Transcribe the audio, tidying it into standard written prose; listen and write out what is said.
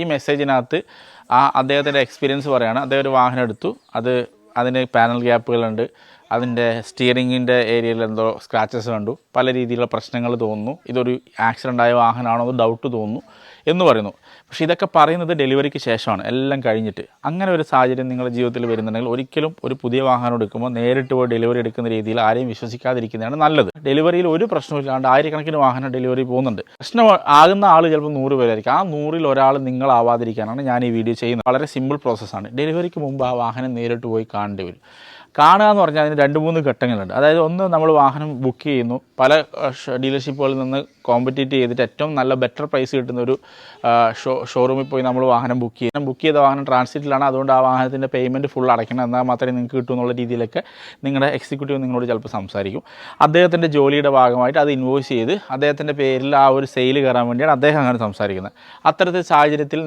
ഈ മെസ്സേജിനകത്ത് അദ്ദേഹത്തിൻ്റെ എക്സ്പീരിയൻസ് പറയുകയാണ്. അദ്ദേഹം ഒരു വാഹനം എടുത്തു, അതിന് പാനൽ ഗ്യാപ്പുകളുണ്ട്, അതിൻ്റെ സ്റ്റിയറിങ്ങിൻ്റെ ഏരിയയിൽ എന്തോ സ്ക്രാച്ചസ് കണ്ടു, പല രീതിയിലുള്ള പ്രശ്നങ്ങൾ തോന്നുന്നു, ഇതൊരു ആക്സിഡൻ്റ് ആയ വാഹനമാണോ എന്ന് ഡൗട്ട് തോന്നുന്നു എന്ന് പറയുന്നു. പക്ഷേ ഇതൊക്കെ പറയുന്നത് ഡെലിവറിക്ക് ശേഷമാണ്, എല്ലാം കഴിഞ്ഞിട്ട്. അങ്ങനെ ഒരു സാഹചര്യം നിങ്ങളുടെ ജീവിതത്തിൽ വരുന്നുണ്ടെങ്കിൽ ഒരിക്കലും ഒരു പുതിയ വാഹനം എടുക്കുമ്പോൾ നേരിട്ട് പോയി ഡെലിവറി എടുക്കുന്ന രീതിയിൽ ആരെയും വിശ്വസിക്കാതിരിക്കുന്നതാണ് നല്ലത്. ഡെലിവറിയിൽ ഒരു പ്രശ്നമില്ലാണ്ട് ആയിരക്കണക്കിന് വാഹനം ഡെലിവറി പോകുന്നുണ്ട്. പ്രശ്നം ആകുന്ന ആൾ ചിലപ്പോൾ 100 പേരായിരിക്കും. ആ 100-ൽ ഒരാൾ നിങ്ങളാവാതിരിക്കാനാണ് ഞാൻ ഈ വീഡിയോ ചെയ്യുന്നത്. വളരെ സിമ്പിൾ പ്രോസസ്സാണ്. ഡെലിവറിക്ക് മുമ്പ് ആ വാഹനം നേരിട്ട് പോയി കാണേണ്ടി വരും. കാണുക എന്ന് പറഞ്ഞാൽ അതിന് 2-3 ഘട്ടങ്ങളുണ്ട്. അതായത് ഒന്ന്, നമ്മൾ വാഹനം ബുക്ക് ചെയ്യുന്നു, പല ഡീലർഷിപ്പുകളിൽ നിന്ന് കോമ്പറ്റീറ്റ് ചെയ്തിട്ട് ഏറ്റവും നല്ല ബെറ്റർ പ്രൈസ് കിട്ടുന്ന ഒരു ഷോറൂമിൽ പോയി നമ്മൾ വാഹനം ബുക്ക് ചെയ്ത വാഹനം ട്രാൻസിറ്റിലാണ്, അതുകൊണ്ട് ആ വാഹനത്തിൻ്റെ പേയ്മെൻറ്റ് ഫുൾ അടയ്ക്കണം, എന്നാൽ മാത്രമേ നിങ്ങൾക്ക് കിട്ടൂ എന്നുള്ള രീതിയിലൊക്കെ നിങ്ങളുടെ എക്സിക്യൂട്ടീവ് നിങ്ങളോട് ചിലപ്പോൾ സംസാരിക്കും. അദ്ദേഹത്തിൻ്റെ ജോലിയുടെ ഭാഗമായിട്ട് അത് ഇൻവോയ്സ് ചെയ്ത് അദ്ദേഹത്തിൻ്റെ പേരിൽ ആ ഒരു സെയിൽ കയറാൻ വേണ്ടിയാണ് അദ്ദേഹം അങ്ങനെ സംസാരിക്കുന്നത്. അത്തരത്തിൽ സാഹചര്യത്തിൽ